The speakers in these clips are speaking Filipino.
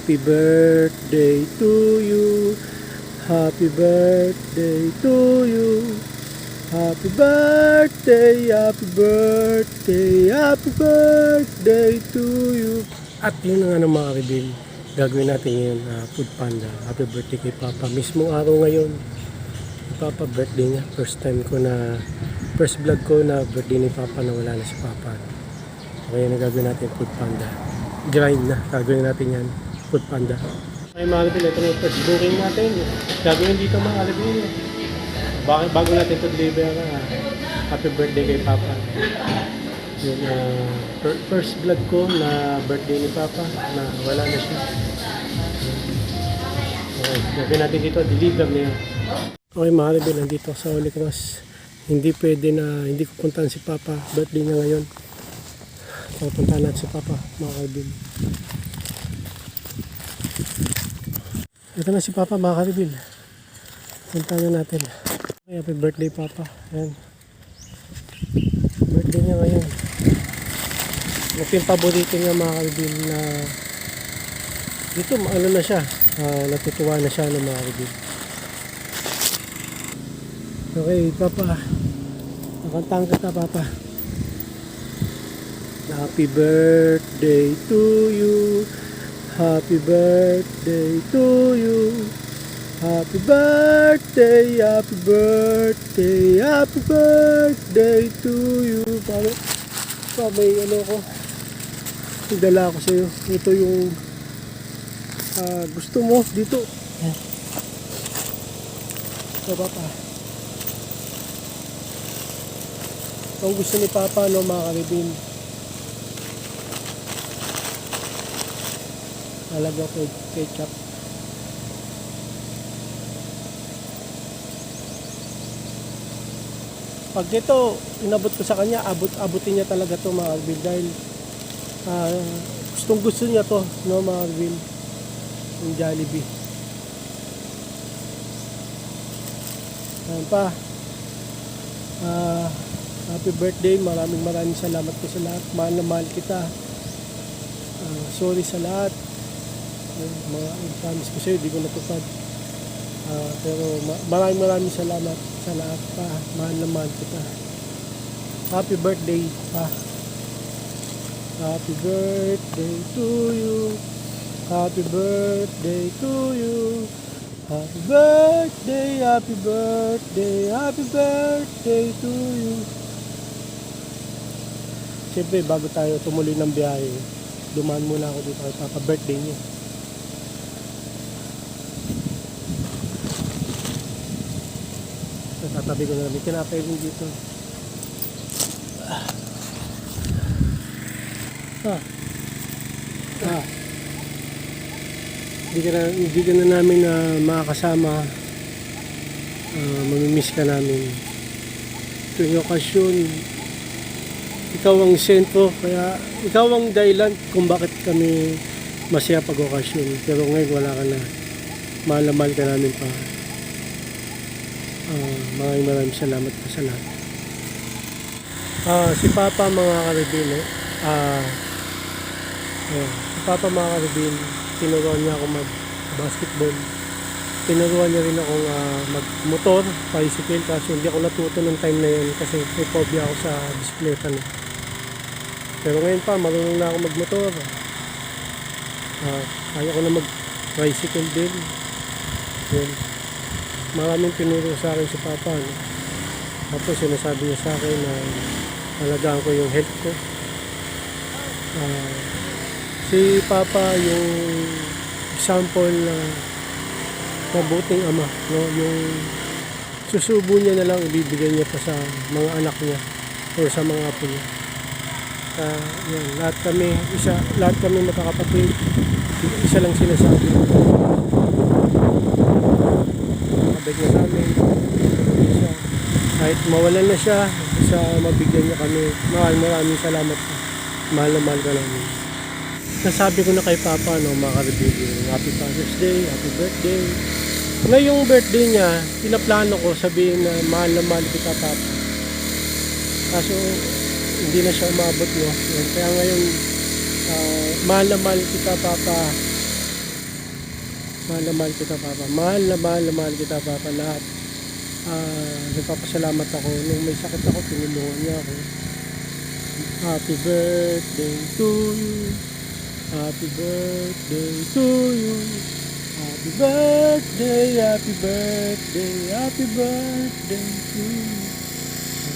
Happy birthday to you. Happy birthday to you. Happy birthday, happy birthday, happy birthday to you. At yun ang mga reveal. Gagawin natin ngayon, Food Panda. Happy birthday kay Papa. Mismong araw ngayon. Papa birthday niya. First vlog ko na birthday ni Papa na wala na si Papa. Kaya na gagawin natin Food Panda. Grind na. Gagawin natin yan. Food Panda. Okay mga reveal, ito na yung first booking natin. Gagawin dito mga reveal. Bago natin ito deliver, happy birthday kay Papa. Yung first vlog ko na birthday ni Papa na wala na siya. Okay, gagawin natin dito, deliver niya. Okay mga reveal, nandito sa Holy Cross. Hindi pwede na hindi ko puntahan si Papa. Birthday niya ngayon. So, puntahan natin si Papa mga reveal. Ito na si Papa mga reveal. Puntahan na natin. Okay, happy birthday Papa. Ayan. Birthday niya ngayon. Ito yung paborito niya mga reveal na dito ano na siya. Natutuwa na siya ng mga reveal. Okay Papa. Nakantahan kita Papa. Happy birthday to you. Happy birthday to you. Happy birthday, happy birthday, happy birthday to you. Pa may ano ko. Idala ko sa iyo. Ito yung gusto mo dito. Ito Papa. Ito ang gusto ni Papa no mga karibin. Talaga ko ketchup. Pag ito, inabot ko sa kanya, abutin niya talaga to mga Arvin dahil gustong gusto niya to, no mga Arvin, yung Jollibee. Ayan pa. Happy birthday, maraming salamat po sa lahat. Mahal na mahal kita. Sorry sa lahat. Mga promise ko sa'yo, di ko natupad. Pero maraming salamat sa lahat pa. Mahal na mahal kita. Happy birthday pa. Happy birthday to you. Happy birthday to you. Happy birthday, happy birthday, happy birthday to you. Siyempre bago tayo tumuloy ng biyahe, dumaan muna ako dito kay Papa, birthday niya. Tatabi ko na namin. Kinapay rin dito. Hindi ka na namin makakasama. Mamimiss ka namin. Ito yung okasyon. Ikaw ang sentro. Kaya ikaw ang dahilan kung bakit kami masaya pag-okasyon. Pero ngayon wala ka na. Mahal na mahal ka namin pa. Maraming salamat po sa lahat. Si Papa mga karibin, si Papa mga karibin, tinuruan niya ako mag-basketball. Tinuruan niya rin akong mag-motor, bicycle, kasi hindi ako natuto ng time na yun kasi may phobia ako sa bisikleta. Pero ngayon pa, marunong na ako mag-motor. Kaya ko na mag-bicycle din. Yun. Maraming pinuro sa akin si Papa. Tapos sinasabi niya sa akin na alagaan ko yung health ko. Si Papa yung example na mabuting ama, no? Yung susubo niya na lang, ibibigay niya pa sa mga anak niya o sa mga apo niya. Yan, lahat kami magkakapatid. Isa lang sinasabi. Kabig na sa amin. Kahit mawalan na siya, mabigyan niya kami. Maraming salamat po. Mahal na mahal ka namin. Nasabi ko na kay Papa, no, mga karibigyo, Happy Father's Day, Happy Birthday. Ngayong birthday niya, pinaplano ko sabihin na mahal na mahal kita Papa. Kaso hindi na siya umabot, no. Kaya ngayon, mahal na mahal kita Papa. Mahal na mahal kita, Papa. Mahal na mahal kita, Papa. Lahat. Nagpapasalamat ako. Nung may sakit ako, tinulungan niya ako. Happy birthday to you. Happy birthday to you. Happy birthday, happy birthday, happy birthday to you.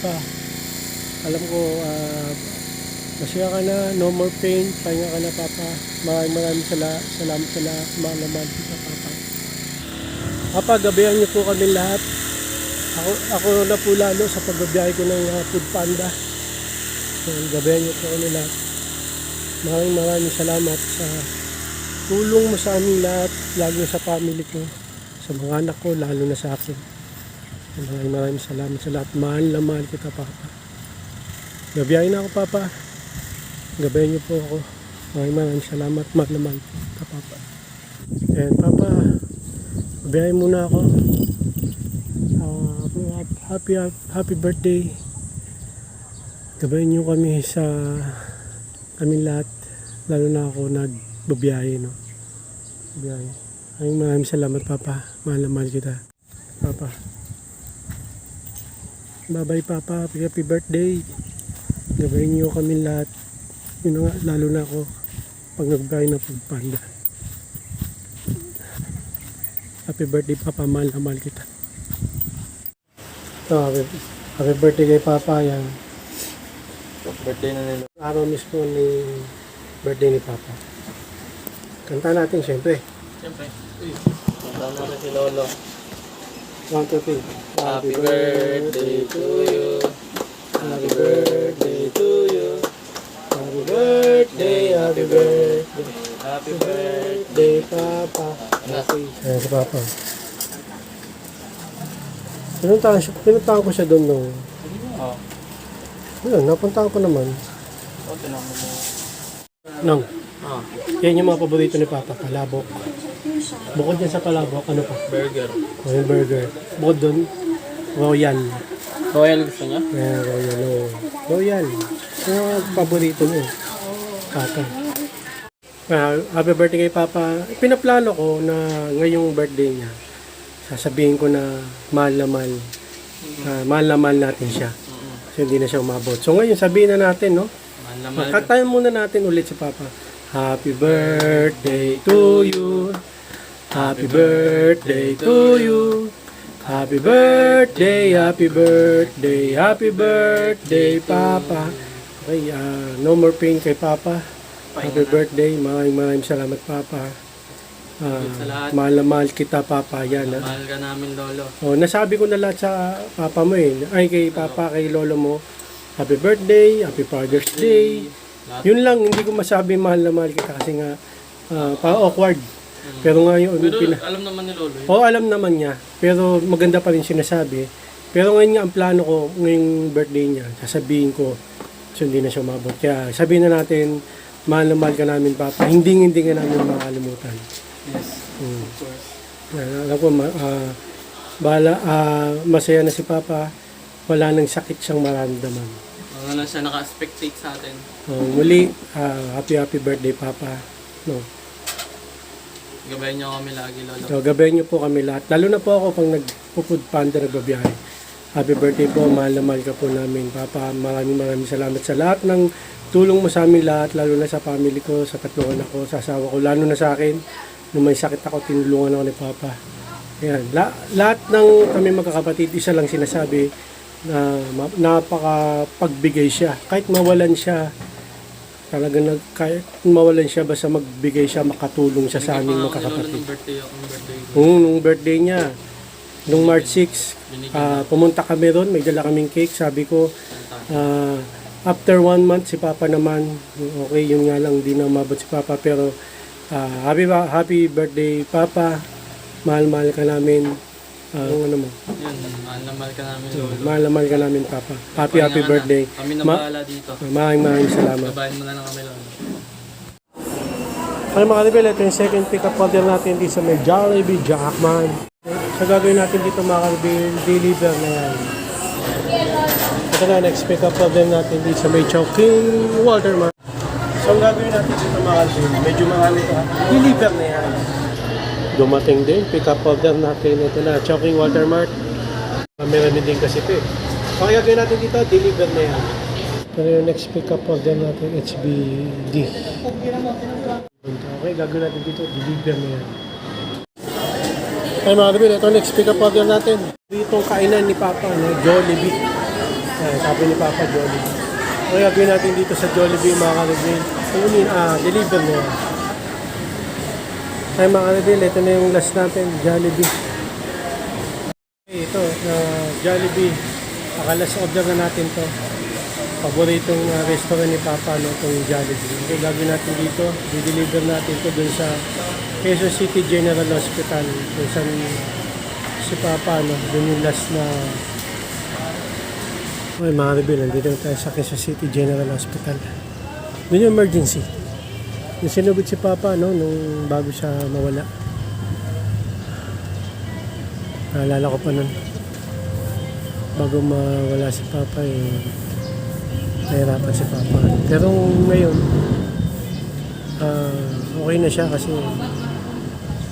Papa, alam ko, masaya ka na, no more pain, pahinga ka na, Papa. Maraming salamat sa lahat, mahal na mahal kita, Papa. Papa, gabihan niyo po kami lahat. Ako na po lalo sa pagbabiyahe ko ng Food Panda. Gabihan niyo po kami lahat. Maraming salamat sa tulong mo sa amin lahat, lalo sa family ko, sa mga anak ko, lalo na sa akin. Maraming salamat sa lahat. Mahal na mahal kita, Papa. Gabiyahin na ako, Papa. Gabihin niyo po ako. Maraming salamat. Mahal na mahal kita, Papa. And Papa, gabiyahin muna ako. Happy birthday. Gabihin niyo kami sa kami lahat, lalo na ako nagbabiyahe, no? Biyahe. Maraming salamat, Papa. Mahal na mahal kita, Papa. Bye-bye, Papa. Happy birthday. Gabayin niyo kami lahat. Yun nga, lalo na ako pag nagbiyahe ng Food Panda. Happy birthday, Papa. Mahal na mahal kita. So, happy birthday kay Papa. Yan. Birthday na nila. Araw mismo ni birthday ni Papa. Kanta natin, syempre. Siyempre. Kanta natin si Lolo. 1, 2, 3. Happy birthday to you. Happy birthday to you. Happy birthday, happy birthday. Happy birthday. Day, Papa. Nasi. Ayan si Papa. Pinuntahan ko siya doon nung... Oh. Ayun, napuntahan ko naman. Oh, tinanong mo. Nang, Ah. yan yung mga paborito ni Papa, palabok. Bukod yan sa palabok, ano pa? Burger. Yung burger. Bukod doon, Royal. Royal gusto niya? Ayan, Royal. Oh. Royal. Yung mga paborito niya. Papa. Happy birthday kay Papa. Pinaplano ko na ngayong birthday niya, sasabihin ko na mahal na mahal. Mahal na mahal natin siya. So hindi na siya umabot. So ngayon sabihin na natin, no? Mahal na mahal. Kantahan muna natin ulit si Papa. Happy birthday to you. Happy birthday to you. Happy birthday, happy birthday, happy birthday, Papa. Okay, no more pain kay Papa. Happy birthday. Maraming salamat, Papa. Sa lahat. Mahal na mahal kita, Papa. Yan, ha? Mahal ka namin, Lolo. Oh, nasabi ko na lahat sa Papa mo eh. Ay, kay Papa, kay Lolo mo. Happy birthday, happy Father's Day. Lahat. Yun lang, hindi ko masabi mahal na mahal kita kasi nga pa-awkward. Pero ngayon, Pero alam naman ni Lolo. alam naman niya. Pero maganda pa rin sinasabi. Pero ngayon nga, ang plano ko, ngayong birthday niya, sasabihin ko, so hindi na siya umabot. Kaya sabihin na natin, mahal na mahal ka namin, Papa. Hindi ka namin makalimutan. Yes, of course. Alam ko, masaya na si Papa. Wala nang sakit siyang maramdaman. Mga na siya naka-spectate sa atin. Muli, happy birthday, Papa. No. Gabayan niyo kami lagi, Lolo. So, gabayan niyo po kami lahat. Lalo na po ako pag nag-Food Panda nagbabiyahe. Happy birthday po, mahal na mahal ka po namin, Papa. Maraming salamat sa lahat ng tulong mo sa amin lahat, lalo na sa family ko, sa tatlong anak ko, sa asawa ko, lalo na sa akin. Nung may sakit ako, tinulungan ako ni Papa. Ayan. Lahat ng kami magkakapatid, isa lang sinasabi na napakapagbigay siya. Kahit mawalan siya, kahit mawalan siya, basta magbigay siya, makatulong siya sa aming magkakapatid. Nung birthday ako, nung birthday ko. Nung birthday niya, nung March 6, pumunta kami ron, may dala kaming cake. Sabi ko, after 1 month, si Papa naman, okay, yun nga lang, di na umabot si Papa. Pero, happy birthday, Papa. Mahal ka namin. Ano mo? Yun, mahal na mahal ka namin, Lolo. Mahal ka namin, Papa. Happy birthday. Kami na bahala dito. Maraming salamat. Gabayan mo na lang kami, Lolo. Ano mga kabila, ito yung second pick-up order natin dito sa may Jollibee Jackman. So gagawin natin dito mga kabila, deliver na yan. Ito na, next pick-up order natin dito sa may Chowking Waterman. So ang gagawin natin dito mga kabila, medyo marami ito. Deliver na yan. Dumating din, pick up order natin. Ito na, Choking Watermark. Meron din kasi ito eh. So, kaya gawin natin dito, deliver na yan. Pero yung next pick up order natin, HBD. Okay, gagawin natin dito, deliver na yan. Ay mga kabin, ito next pick up order natin. Dito kainan ni Papa, no? Jollibee. Sabi ni Papa, Jollibee. So, gagawin natin dito sa Jollibee mga kabin. Deliver na yan. Ay mga kabin, ito na yung last natin, Jollibee. Okay, ito, Jollibee. Last order na natin to. Paboritong restaurant ni Papa, no, itong Jollibee. Okay, gagawin natin dito, di-deliver natin to dun sa Quezon City General Hospital. Kung saan si Papa, no, dun yung last na... Okay, mga rebel, nandito na tayo sa Quezon City General Hospital. Dun yung emergency. Yung sinugod si Papa, no, nung bago siya mawala. Naalala ko pa nun. Bago mawala si Papa, nahirapan si Papa. Pero ngayon, okay na siya kasi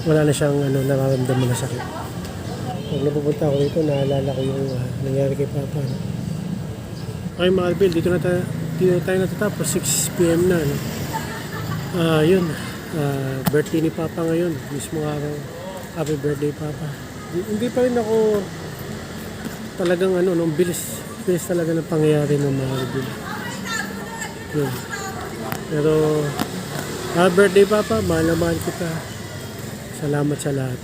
wala na siyang nararamdaman na sakit. Pag napupunta ako dito, naalala ko yung nangyari kay Papa. Okay mga Albil, dito na tayo natatapos, 6 PM na. No? Yun, birthday ni Papa ngayon, mismo araw. Happy birthday Papa. Hindi pa rin ako talagang nung bilis talaga ng pangyayari ng mga Albil. Yun. Pero happy birthday Papa, mahal na mahal kita. Salamat sa lahat.